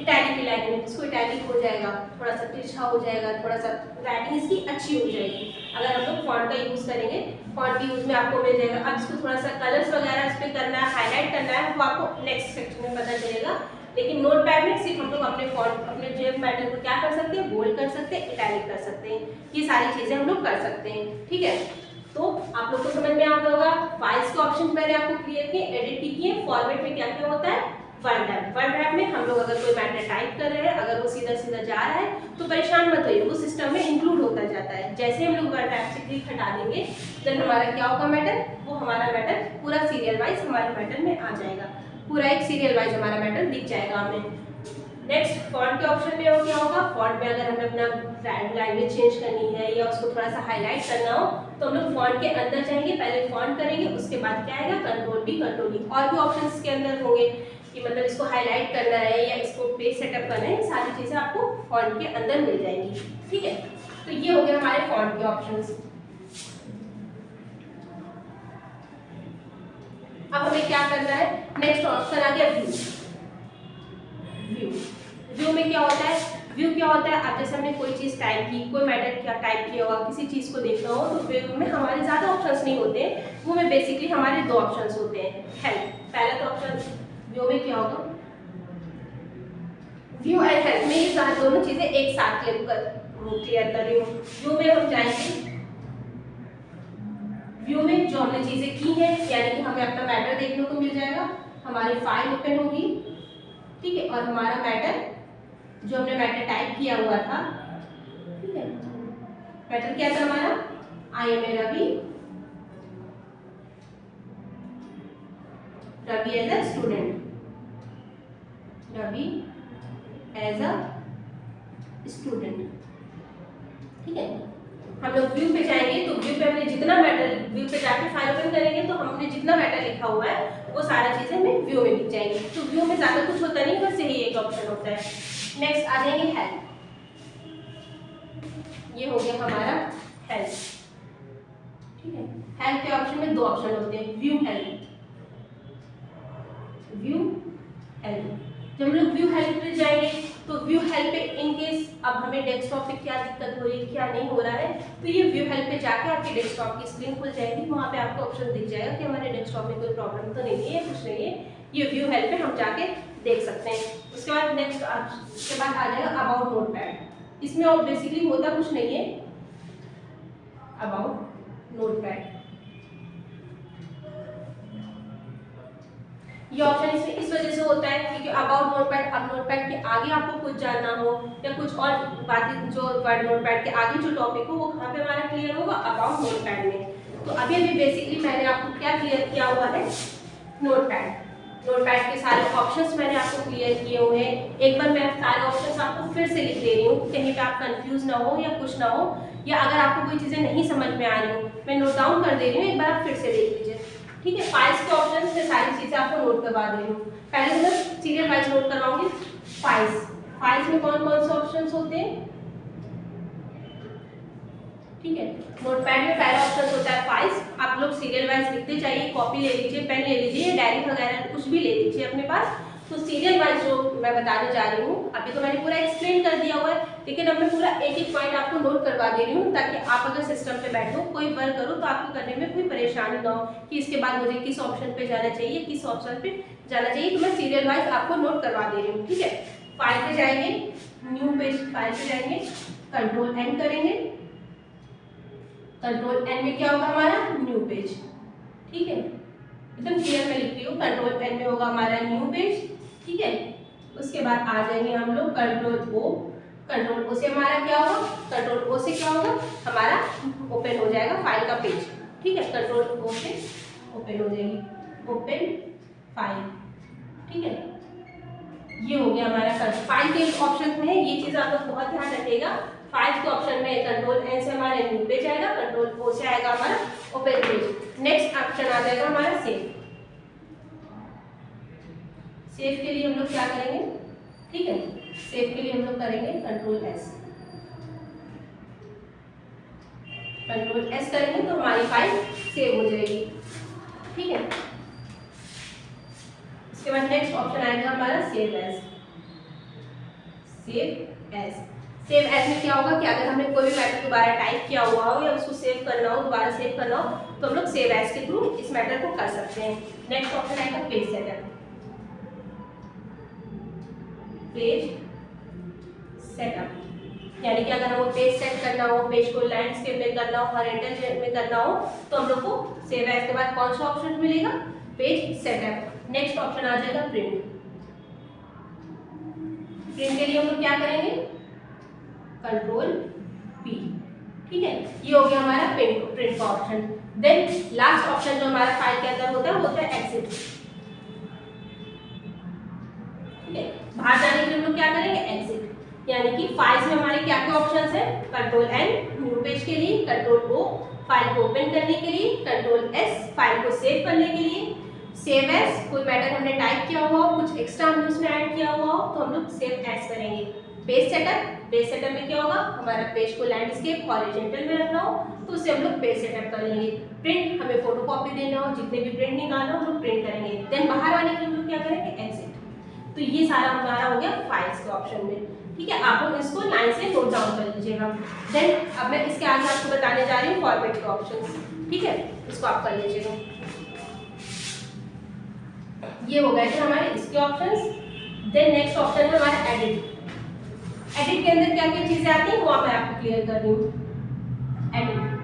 इटैलिक की लाइन में इसको इटैलिक हो जाएगा, थोड़ा सा तिरछा हो जाएगा, थोड़ा सा राइटिंग इसकी अच्छी हो जाएगी अगर हम लोग फॉन्ट का यूज करेंगे। फॉन्ट के यूज में आपको मिल जाएगा। अब इसको थोड़ा सा कलर्स वगैरह इस पे करना है, हाईलाइट करना है, वो आपको नेक्स्ट सेक्शन में पता चलेगा। लेकिन नोटपैड में सिर्फ हम लोग अपने फॉन्ट, अपने जो मैटर को क्या कर सकते हैं, बोल्ड कर सकते हैं, इटैलिक कर सकते हैं, ये सारी चीजें हम लोग कर सकते हैं। ठीक है, तो आप लोग को समझ में आ गया होगा। फाइल्स के ऑप्शन मैंने आपको क्लियर किए, एडिट किए। फॉर्मेट में क्या क्या होता है, वर्ड रैप। वर्ड रैप में हम लोग अगर कोई मैटर टाइप कर रहे हैं, अगर वो सीधा सीधा जा रहा है तो परेशान मत होइए, वो सिस्टम में इंक्लूड होता जाता है। जैसे हम लोग वर्ड रैप से क्लिक हटा देंगे, देन हमारा क्या होगा मैटर, वो हमारा मैटर पूरा सीरियल वाइज हमारे मैटर में आ जाएगा, पूरा एक सीरियल वाइज हमारा मैटर दिख जाएगा हमें। नेक्स्ट फॉन्ट के ऑप्शन में क्या होगा, फॉन्ट में अगर हमें अपना लैंग्वेज चेंज करनी है या उसको थोड़ा सा हाईलाइट करना हो, तो हम लोग फॉन्ट के अंदर जाएंगे, पहले फॉन्ट करेंगे, उसके बाद क्या आएगा, कंट्रोल बी, कंट्रोल बी। और भी ऑप्शंस के अंदर होंगे कि मतलब इसको हाईलाइट करना है या इसको पेज सेटअप करना है, सारी चीजें आपको फॉन्ट के अंदर मिल जाएंगी। ठीक है, तो ये हो गया हमारे फॉन्ट के ऑप्शंस। अब हमें क्या करना है, नेक्स्ट ऑप्शन आ गया व्यू। व्यू, व्यू में क्या होता है, व्यू क्या होता है, अब जैसे हमने कोई चीज टाइप की, कोई मैटर क्या टाइप किया होगा, किसी चीज को देखना हो, तो व्यू में हमारे ज्यादा ऑप्शंस नहीं होते, वो में बेसिकली हमारे दो ऑप्शंस होते हैं। हेल्प, पहला तो ऑप्शन व्यू में क्या होगा, व्यू एंड हेल्प में ये दोनों चीजें एक साथ क्लियर कर रही हूँ। व्यू में हम जाएंगे, व्यू में जो हमने चीजें की हैं, यानी कि हमें अपना मैटर देखने को मिल जाएगा, हमारी फाइल ओपन होगी। ठीक है, और हमारा मैटर जो हमने मैटर टाइप किया हुआ था, ठीक है, मैटर क्या था हमारा, I am a Ravi, Ravi as a student, Ravi as a student. ठीक है, हम लोग व्यू पे जाएंगे, तो व्यू पे हमने जितना मैटर, व्यू पे जाके फाइल ओपन करेंगे तो हमने जितना मैटर लिखा हुआ है वो सारा चीजें हमें व्यू में दिख जाएंगी। तो व्यू में ज्यादा कुछ होता नहीं, बस यही एक ऑप्शन होता है। नेक्स्ट आ जाएंगे हेल्प, ये हो गया हमारा हेल्प। ठीक है, हेल्प के ऑप्शन में दो ऑप्शन होते हैं, व्यू हेल्प, व्यू हेल्प। जब हम लोग व्यू हेल्प पे जाएंगे, तो व्यू हेल्प पे इन केस अब हमें डेस्कटॉप पे क्या दिक्कत हो रही है, क्या नहीं हो रहा है, तो ये व्यू हेल्प पे जाके आपके डेस्कटॉप की स्क्रीन खुल जाएगी, वहाँ पे आपको ऑप्शन दिख जाएगा कि हमारे डेस्कटॉप में कोई प्रॉब्लम तो नहीं है, कुछ नहीं है, ये व्यू हेल्प पे हम जाके देख सकते हैं। उसके बाद नेक्स्ट, उसके बाद आ जाएगा अबाउट नोटपैड। इसमें और बेसिकली होता कुछ नहीं है, अबाउट नोटपैड ये ऑप्शन इसमें इस वजह से होता है क्योंकि अबाउट नोटपैड, अब नोटपैड के आगे आपको कुछ जानना हो या कुछ और बातें, जो वर्ड नोटपैड के आगे जो टॉपिक हो वो कहाँ पे हमारा क्लियर होगा, अबाउट नोटपैड में। तो अभी बेसिकली मैंने आपको क्या क्लियर किया हुआ है, नोटपैड। नोटपैड के सारे ऑप्शंस मैंने आपको क्लियर किए हुए हैं। एक बार मैं सारे ऑप्शंस आपको फिर से लिख दे रही हूँ, कहीं पे आप कंफ्यूज ना हो या कुछ ना हो, या अगर आपको कोई चीज़ें नहीं समझ में आ रही हो, मैं नोट डाउन कर दे रही हूँ, एक बार आप फिर से देख लीजिए। ठीक है, फाइल्स के ऑप्शंस में सारी चीजें आपको नोट करवा दे रही हूँ। पहले मैं सीरियल वाइज नोट करवाऊंगी। फाइल्स, फाइल्स में कौन कौन से ऑप्शंस होते हैं, ठीक है, नोटपैड में पहला ऑप्शन होता है फाइल्स। आप लोग सीरियल वाइज लिखते जाइए, कॉपी ले लीजिए, पेन ले लीजिए, डायरी वगैरह कुछ भी ले लीजिए अपने पास। तो सीरियल वाइज जो मैं बताने जा रही हूँ, अभी तो मैंने पूरा एक्सप्लेन कर दिया हुआ है, लेकिन अब मैं पूरा एक एक पॉइंट आपको नोट करवा दे रही हूँ, ताकि आप अगर सिस्टम पे बैठो, कोई वर्क करो, तो आपको करने में कोई परेशानी ना हो कि इसके बाद मुझे किस ऑप्शन पे जाना चाहिए, किस ऑप्शन पे जाना चाहिए। तो मैं सीरियल वाइज आपको नोट करवा दे रही हूँ। ठीक है, फाइल पे जाएंगे, न्यू पेज, फाइल पे जाएंगे, कंट्रोल एन करेंगे, कंट्रोल एन में क्या होगा हमारा, न्यू पेज। ठीक है, एकदम क्लियर में लिख रही हूँ, कंट्रोल एन में होगा हमारा न्यू पेज। ठीक है, उसके बाद आ जाएंगे हम लोग कंट्रोल ओ, कंट्रोल ओ से हमारा क्या होगा, कंट्रोल ओ से क्या होगा, हमारा ओपन हो जाएगा फाइल का पेज। ठीक है, कंट्रोल ओ से ओपन हो जाएगी, ओपन फाइल, ठीक है। ये हो गया हमारा फाइल के ऑप्शन में है, ये चीज आप लोग बहुत ध्यान रखिएगा। फाइल के ऑप्शन में कंट्रोल एन से हमारा न्यू पेज आएगा, कंट्रोल ओ से आएगा हमारा ओपन पेज। नेक्स्ट ऑप्शन आ जाएगा हमारा सेव। सेव के लिए हम लोग क्या करेंगे, ठीक है, सेव के लिए हम लोग करेंगे कंट्रोल एस। कंट्रोल एस करेंगे तो हमारी फाइल सेव हो जाएगी, ठीक है। उसके बाद नेक्स्ट ऑप्शन आएगा हमारा save as. Save as, save as में क्या होगा कि अगर हमने कोई भी मैटर दोबारा टाइप किया हुआ हो या उसको सेव करना हो, दोबारा सेव करना हो, तो हम लोग सेव एज के थ्रू इस मैटर को कर सकते हैं। नेक्स्ट ऑप्शन आएगा पेज सेटअप। पेज सेटअप यानी कि अगर हमें पेज सेट करना हो, पेज को लैंडस्केप में करना हो, हॉरिजॉन्टल में करना हो, तो हम लोग को सेव एज के बाद कौन सा ऑप्शन मिलेगा, पेज सेटअप। नेक्स्ट ऑप्शन आ जाएगा प्रिंट। प्रिंट के लिए हम लोग क्या करेंगे, कंट्रोल पी, ठीक है। ये हो गया हमारा प्रिंट का ऑप्शन। देन लास्ट ऑप्शन जो हमारा फाइल के अंदर होता है वो होता है एग्जिट, ठीक है। बाहर जाने के लिए हम लोग क्या करेंगे, एग्जिट, यानी कि फाइल्स में हमारे क्या क्या ऑप्शंस है, कंट्रोल एन न्यू पेज के लिए, कंट्रोल ओ फाइल को ओपन करने के लिए, कंट्रोल एस फाइल को सेव करने के लिए, सेव एज कोई मैटर हमने टाइप किया हुआ हो, कुछ एक्स्ट्रा हमने उसमें ऐड किया हुआ हो तो हम लोग सेव एज करेंगे। पेज सेटअप, पेज सेटअप में क्या होगा, हमारा पेज को लैंडस्केप हॉरिजॉन्टल में रखना हो तो उससे हम लोग पेज सेटअप कर लेंगे। प्रिंट, हमें फोटोकॉपी देना हो, जितने भी प्रिंट निकालना हो हम लोग प्रिंट करेंगे। देन बाहर आने के लिए हम लोग क्या करेंगे, एग्जिट। तो ये सारा हमारा हो गया फाइल्स के ऑप्शन में, ठीक है। आप लोग इसको लाइन से नोट डाउन कर लीजिएगा। देन अब मैं इसके आगे आपको बताने जा रही हूँ फॉर्मेट के ऑप्शंस, ठीक है, इसको आप कर लीजिएगा। ये हो गए थे हमारे इसके ऑप्शंस। देन नेक्स्ट ऑप्शन है हमारा एडिट। एडिट के अंदर क्या क्या चीजें आती हैं वो मैं आपको क्लियर कर रही हूँ। एडिट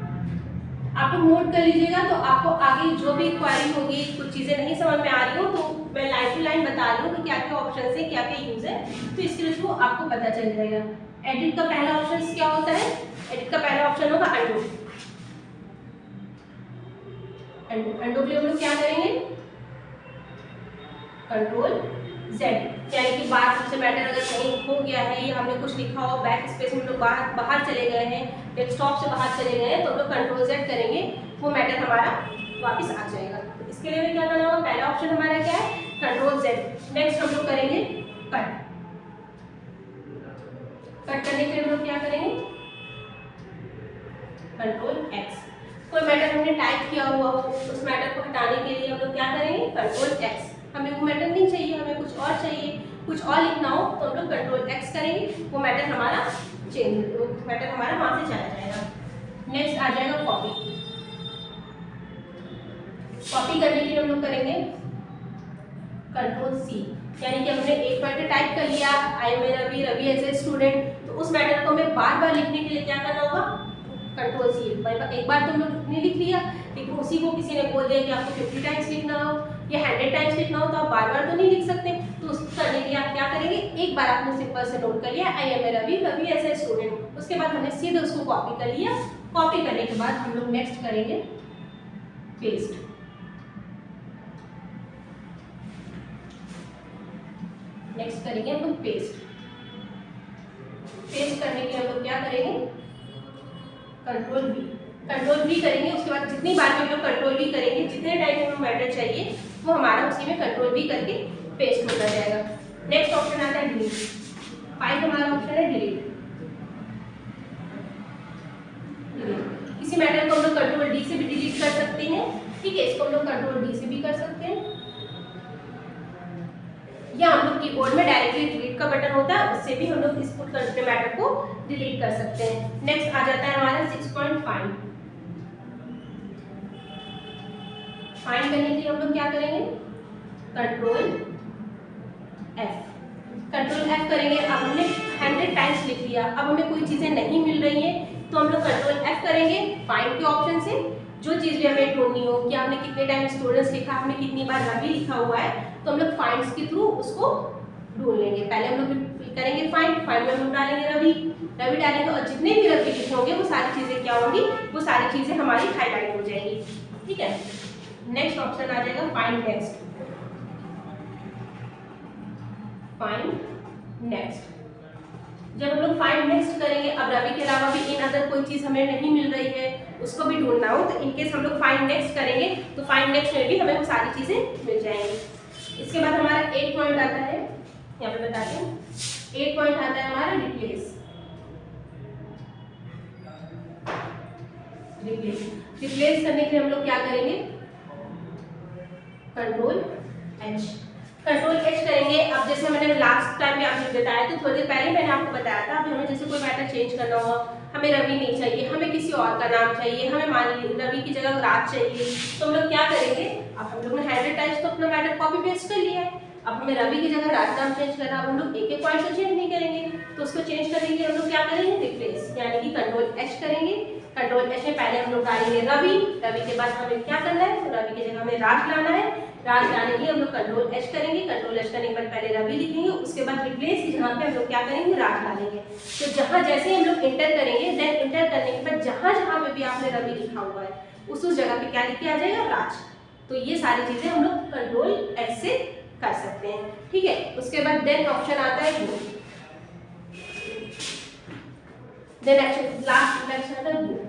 आप लोग नोट कर लीजिएगा, तो आपको आगे जो भी क्वेरी होगी, कुछ चीजें नहीं समझ में आ रही हो तो मैं लाइन टू लाइन बता रही हूँ कि क्या क्या ऑप्शन है, क्या क्या यूज है, तो इसके थ्रू आपको पता चल जाएगा। एडिट का पहला ऑप्शन क्या होता है, एडिट का पहला ऑप्शन होगा अंडू। अंडू के लिए हम लोग क्या करेंगे, कंट्रोल जेड, यानी कि बाहर सबसे मैटर अगर कहीं हो गया है या हमने कुछ लिखा हो, बैक स्पेस में हम लोग बाहर चले गए हैं, डेस्कटॉप से बाहर चले गए हैं, तो हम लोग कंट्रोल जेड करेंगे, वो मैटर हमारा वापस आ जाएगा। तो इसके लिए भी क्या करना होगा, पहला ऑप्शन हमारा क्या है, कंट्रोल जेड। नेक्स्ट हम लोग करेंगे कट। कट करने के लिए हम लोग क्या करेंगे, कंट्रोल एक्स। कोई मैटर हमने टाइप किया हुआ हो, उस मैटर को हटाने के लिए हम लोग क्या करेंगे, कंट्रोल एक्स। हमें वो मैटर नहीं चाहिए, हमें कुछ और चाहिए, कुछ और लिखना हो तो हम लोग कंट्रोल एक्स करेंगे, वो मैटर हमारा चेंज, वो मैटर हमारा वहां से चला जाएगा। नेक्स्ट आ जाएगा कॉपी। कॉपी करने के लिए हम लोग करेंगे कंट्रोल सी, यानी कि हमने एक मैटर टाइप कर लिया, I am Ravi, Ravi as a student, तो उस मैटर को हमें बार बार लिखने के लिए क्या करना होगा, कंट्रोल सी। एक बार तो हम लोग ने लिख लिया, लेकिन उसी को किसी ने बोल दिया कि आपको 50 टाइम्स लिखना हो या 100 टाइम्स लिखना हो, तो आप बार बार तो नहीं लिख सकते, तो उसको करने के लिए आप क्या करेंगे, एक बार आपने सिंपल से नोट कर लिया I am Ravi, Ravi as a student, उसके बाद हमने सीधे उसको कॉपी कर लिया। कॉपी करने के बाद हम लोग नेक्स्ट करेंगे पेस्ट। नेक्स्ट करेंगे हम लोग पेस्ट। पेस्ट करने के लिए हम लोग क्या करेंगे, कंट्रोल वी। कंट्रोल वी करेंगे, उसके बाद जितनी बार हम लोग कंट्रोल वी करेंगे, जितने टाइम में मैटर चाहिए वो हमारा उसी में कंट्रोल वी करके पेस्ट होता जाएगा। नेक्स्ट ऑप्शन आता है डिलीट। फाइल हमारा ऑप्शन है डिलीट। किसी मैटर को हम लोग कंट्रोल डी से भी डिलीट कर सकते हैं, ठीक है, इसको हम लोग कंट्रोल डी से भी कर सकते हैं, या हम लोग कीबोर्ड में डायरेक्टली डिलीट का बटन होता है, उससे भी हम लोग इस पुट करते मैटर को डिलीट कर सकते हैं। नेक्स्ट आ जाता है हमारा 6 पॉइंट फाइंड। फाइंड करने के लिए हम लोग क्या करेंगे, कंट्रोल एफ। कंट्रोल एफ करेंगे। अब हमने 100 टाइम्स लिख लिया, अब हमें कोई चीजें नहीं मिल रही हैं तो हम लोग कंट्रोल एफ करेंगे फाइंड के ऑप्शन से, जो चीज भी हमें ढूंढनी हो कि हमने कितने टाइम स्टूडेंट्स लिखा, हमने कितनी बार रवि लिखा हुआ है, तो हम लोग फाइंड्स के थ्रू उसको ढूंढ लेंगे। पहले हम लोग करेंगे फाइंड, फाइंड में हम लोग डालेंगे रवि, रवि डालेंगे और जितने भी रवि लिखे होंगे वो सारी चीजें क्या होंगी, वो सारी चीजें हमारी हाईलाइट हो जाएंगी। ठीक है, नेक्स्ट ऑप्शन आ जाएगा फाइंड नेक्स्ट, फाइंड नेक्स्ट। जब हम लोग फाइंड नेक्स्ट करेंगे, अब रवि के अलावा भी इन अदर कोई चीज हमें नहीं मिल रही है, उसको भी ढूंढना हो, तो इनकेस हम लोग फाइंड नेक्स्ट करेंगे तो फाइंड नेक्स्ट में भी हमें वो सारी चीजें मिल जाएंगी। इसके बाद हमारा 8 पॉइंट आता है, यहाँ पे बताते हैं 8 पॉइंट आता है हमारा रिप्लेस। रिप्लेस करने के लिए हम लोग क्या करेंगे, कंट्रोल एच, कंट्रोल एच करेंगे। अब जैसे मैंने लास्ट टाइम में आपको बताया, तो थोड़ी देर पहले मैंने आपको बताया था, अब हमें जैसे कोई मैटर चेंज करना हो, हमें रवि नहीं चाहिए, हमें किसी और का नाम चाहिए, हमें मान लीजिए रवि की जगह राज चाहिए, तो हम लोग क्या करेंगे, अब हम लोग ने 100 टाइम्स तो अपना मैटर कॉपी पेस्ट कर लिया है, अब हमें रवि की जगह राज नाम चेंज करना, अब हम लोग एक एक पॉइंट को चेंज नहीं करेंगे, तो उसको चेंज करने के लिए हम लोग क्या करेंगे, रिप्लेस, यानी कि कंट्रोल एच करेंगे। कंट्रोल एच में पहले हम लोग डालेंगे रवि, रवि के बाद हमें क्या करना है, तो रवि की जगह हमें राज लाना है, राज लाने के लिए हम लोग कंट्रोल एच करेंगे, कंट्रोल एच करने के बाद पहले रवि लिखेंगे, उसके बाद रिप्लेस की जगह पे हम लोग क्या करेंगे, राज डालेंगे। तो जहां जैसे ही हम लोग इंटर करेंगे, देन इंटर करने के बाद जहां जहां पे भी आपने रवि लिखा हुआ है उस जगह पे क्या लिख के आ जाएगा, राज। तो ये सारी चीजें हम लोग कंट्रोल एच से कर सकते हैं। ठीक है, उसके बाद देन ऑप्शन आता है गो, देन एक्शन लास्ट ऑप्शन आता है गो।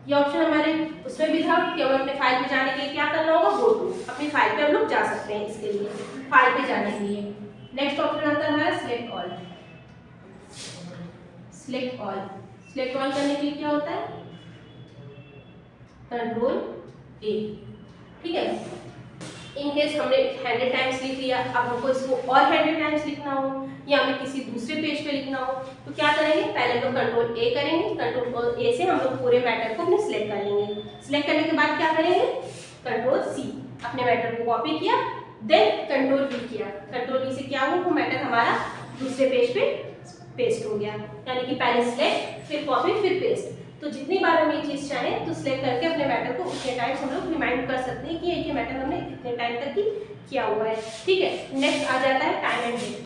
ये ऑप्शन हमारे उसमें भी था कि हमें अपने फाइल पे जाने के लिए क्या करना होगा, गो टू, अपनी फाइल पे हम लोग जा सकते हैं इसके लिए, फाइल पे जाने के लिए। नेक्स्ट ऑप्शन आता है हमारा select all, select all, select all करने के लिए क्या होता है, कंट्रोल ए। ठीक है, इन केस हमने 100 टाइम्स लिख लिया, अब हमको इसको और 100 टाइम्स लिखना हो या हमें किसी दूसरे पेज पे लिखना हो, तो क्या करेंगे, पहले हम लोग कंट्रोल ए करेंगे, कंट्रोल ए से हम लोग पूरे मैटर को अपने सिलेक्ट कर लेंगे, सिलेक्ट करने के बाद क्या करेंगे, कंट्रोल सी, अपने मैटर को कॉपी किया, देन कंट्रोल वी किया, कंट्रोल वी से क्या हुआ, वो मैटर हमारा दूसरे पेज पे पेस्ट हो गया, यानी कि पहले सिलेक्ट फिर कॉपी फिर पेस्ट। तो जितनी बार हम ये चीज चाहें तो सिलेक्ट करके अपने मैटर को उतने टाइम हम लोग रिमाइंड कर सकते हैं कि ये मैटर हमने इतने टाइम तक ही किया हुआ है। ठीक है, नेक्स्ट आ जाता है time and date,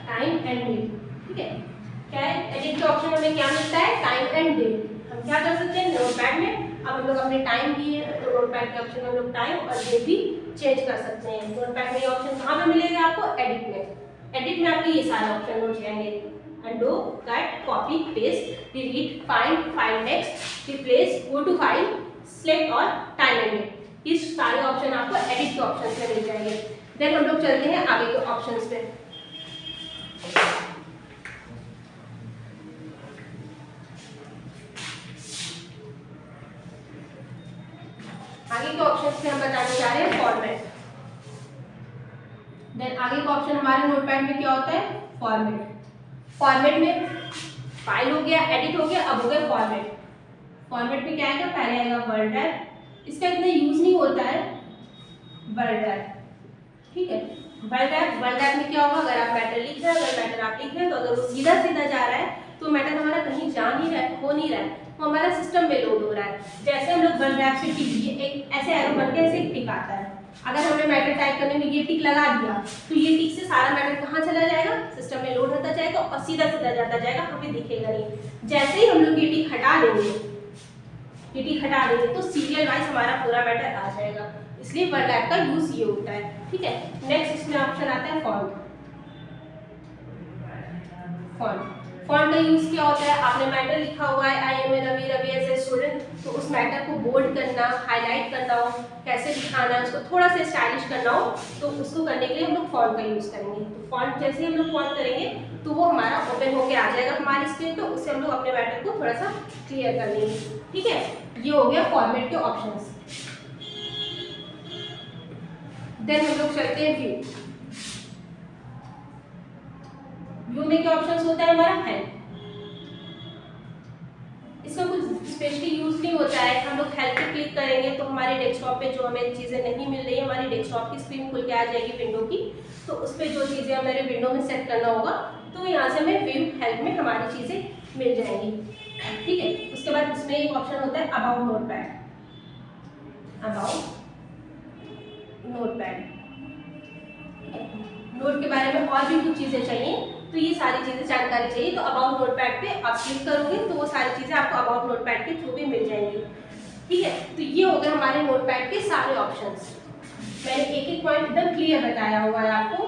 time and date. ठीक है, क्या है, एडिट के ऑप्शन में क्या मिलता है, टाइम एंड डेट। हम क्या कर सकते हैं, नोटपैड में अब हम लोग अपने टाइम दिए तो नोटपैड के ऑप्शन में हम लोग टाइम और डेट भी चेंज कर सकते हैं। नोटपैड में ये ऑप्शन कहाँ पे मिलेगा आपको, एडिट में, एडिट में आपके ये सारे ऑप्शन मिल जाएंगे, undo, cut, copy, paste, delete, find, find next, replace, go to file, select और time and date, इस सारे ऑप्शन आपको एडिट के ऑप्शन में मिल जाएंगे। देन हम लोग चलते हैं आगे के ऑप्शंस पे। आगे के ऑप्शंस में हम बताने जा रहे हैं फॉर्मेट। देन आगे का ऑप्शन हमारे नोटपैड में क्या होता है, फॉर्मेट। फॉर्मेट में फाइल हो गया, एडिट हो गया, अब हो गया फॉर्मेट। फॉर्मेट में क्या आएगा, पहले आएगा वर्ड टैब, इसका इतना यूज नहीं होता है, वर्ड टैब। ठीक है, वर्ड टैब में क्या होगा, अगर आप मैटर लिख रहे हैं, अगर मैटर आप लिख रहे हैं तो अगर वो सीधा सीधा जा रहा है तो मैटर हमारा कहीं जा नहीं रहा है, हो नहीं रहा है, वो हमारा सिस्टम में लोड हो रहा है। जैसे हम लोग वर्ड टैब से टिक, एक ऐसे एरो बन के ऐसे टिक आता है, अगर हमने मैटर टाइप करने में ये टिक लगा दिया तो ये टिक से सारा मैटर कहाँ चला जाएगा, सिस्टम में लोड होता जाएगा और सीधा सीधा जाता जाएगा, हमें दिखेगा नहीं। जैसे ही हम लोग ये टिक हटा देंगे, ये टिक हटा देंगे तो सीरियल वाइज हमारा पूरा मैटर आ जाएगा, इसलिए वर्ड टैब का यूज ये होता है। ठीक है, नेक्स्ट इसमें ऑप्शन आता है फॉन्ट। फॉन्ट फॉन्ट का यूज क्या होता है, आपने मैटर लिखा हुआ है I am a Ravi, Ravi as a student, तो उस मैटर को बोल्ड करना, हाईलाइट करना हो, कैसे दिखाना है, उसको थोड़ा सा स्टाइलिश करना हो, तो उसको करने के लिए हम लोग फॉन्ट का यूज करेंगे। तो फॉन्ट जैसे ही हम लोग फॉन्ट करेंगे तो वो हमारा ओपन होके आ जाएगा हमारी स्क्रीन, तो उससे हम लोग अपने मैटर को थोड़ा सा क्लियर कर लेंगे। ठीक है, ये हो गया फॉर्मेट के ऑप्शंस। देन हम लोग चलते हैं व्यू। व्यू में क्या ऑप्शंस होता है हमारा, हेल्प। इसका कुछ स्पेशली यूज नहीं होता है, हम लोग हेल्प पे क्लिक करेंगे तो हमारे डेस्कटॉप पे जो हमें चीज़ें नहीं मिल रही है, हमारी डेस्कटॉप की स्क्रीन खुल के आ जाएगी विंडो की, तो उस पर जो चीज़ें हमारे विंडो में सेट करना होगा तो यहाँ से हमें व्यू हेल्प में हमारी चीज़ें मिल जाएंगी। ठीक है, उसके बाद इसमें एक ऑप्शन होता है about notepad. About notepad note के बारे में और भी कुछ चीज़ें चाहिए तो ये सारी चीज़ें जानकारी चाहिए तो अबाउट नोटपैड पे आप क्लिक करोगे तो वो सारी चीज़ें आपको अबाउट नोटपैड के थ्रू भी मिल जाएंगी। ठीक है, तो ये हो गए हमारे नोटपैड के सारे ऑप्शंस। मैंने एक एक पॉइंट एकदम क्लियर बताया हुआ है आपको,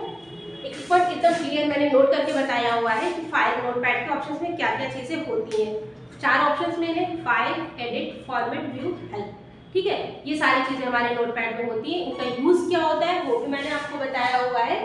एक एक पॉइंट एकदम क्लियर मैंने नोट करके बताया हुआ है कि फाइल नोटपैड के ऑप्शंस में क्या क्या चीज़ें होती हैं। 4 ऑप्शंस मैंने file, edit, format, view, help. ठीक है, ये सारी चीज़ें हमारे नोटपैड में होती हैं। इनका यूज़ क्या होता है वो भी मैंने आपको बताया हुआ है।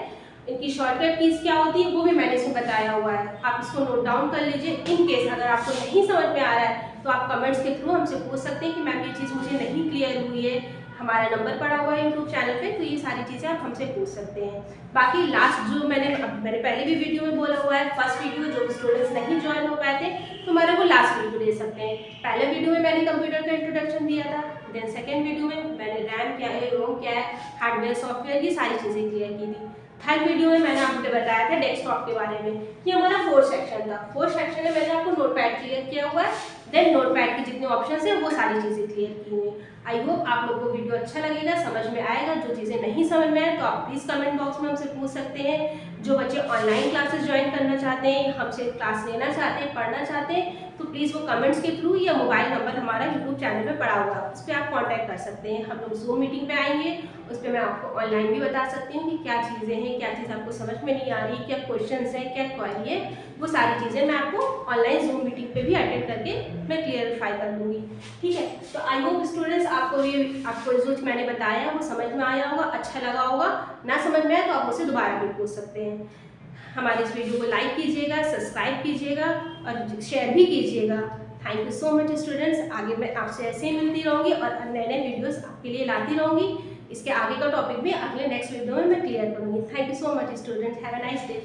इनकी शॉर्टकट कीज क्या होती है वो भी मैंने इसमें बताया हुआ है। आप इसको नोट डाउन कर लीजिए। इन केस अगर आपको नहीं समझ में आ रहा है तो आप कमेंट्स के थ्रू हमसे पूछ सकते हैं कि मैम ये चीज़ मुझे नहीं क्लियर हुई है। हमारा नंबर पड़ा हुआ है यूट्यूब चैनल पे, तो ये सारी चीज़ें आप हमसे पूछ सकते हैं। बाकी लास्ट जो मैंने पहले भी वीडियो में बोला हुआ है, फर्स्ट वीडियो जो स्टूडेंट्स नहीं ज्वाइन हो पाए थे तो हमारे को लास्ट वीडियो दे सकते हैं। पहले वीडियो में मैंने कंप्यूटर का इंट्रोडक्शन दिया था, देन सेकेंड वीडियो में मैंने रैम क्या है, रोम क्या है, हार्डवेयर सॉफ्टवेयर, ये सारी चीज़ें क्लियर की थी। थर्ड वीडियो में मैंने आपको बताया था डेस्कटॉप के बारे में। ये हमारा फोर्थ सेक्शन था। फोर्थ सेक्शन में मैंने आपको नोटपैड क्लियर किया हुआ है, देन नोटपैड के जितने ऑप्शंस हैं वो सारी चीज़ें क्लियर की हुई हैं। आई होप आप लोगों को वीडियो अच्छा लगेगा, समझ में आएगा। जो चीज़ें नहीं समझ में आए तो आप प्लीज़ कमेंट बॉक्स में हमसे पूछ सकते हैं। जो बच्चे ऑनलाइन क्लासेस ज्वाइन करना चाहते हैं, हमसे क्लास लेना चाहते हैं, पढ़ना चाहते हैं, तो प्लीज़ वो कमेंट्स के थ्रू या मोबाइल नंबर हमारा यूट्यूब चैनल पे पड़ा हुआ है, उस पर आप कांटेक्ट कर सकते हैं। हम लोग जूम मीटिंग पे आएंगे, उस पर मैं आपको ऑनलाइन भी बता सकती हूँ कि क्या चीज़ें हैं, क्या चीज़ आपको समझ में नहीं आ रही, क्या क्वेश्चंस हैं, क्या क्वेरी है, वो सारी चीज़ें मैं आपको ऑनलाइन जूम मीटिंग पे भी अटेंड करके मैं क्लियरिफाई कर दूँगी। ठीक है, तो आई होप स्टूडेंट्स आपको जो मैंने बताया वो समझ में आया होगा, अच्छा लगा होगा। ना समझ में आए तो आप मुझसे दोबारा भी पूछ सकते हैं। हमारे इस वीडियो को लाइक कीजिएगा, सब्सक्राइब कीजिएगा और शेयर भी कीजिएगा। Thank you so much students. आगे मैं आपसे ऐसे ही मिलती रहूँगी और नए नए वीडियोस आपके लिए लाती रहूँगी। इसके आगे का टॉपिक भी अगले नेक्स्ट वीडियो में मैं क्लियर करूँगी। Thank you so much students, have a nice day.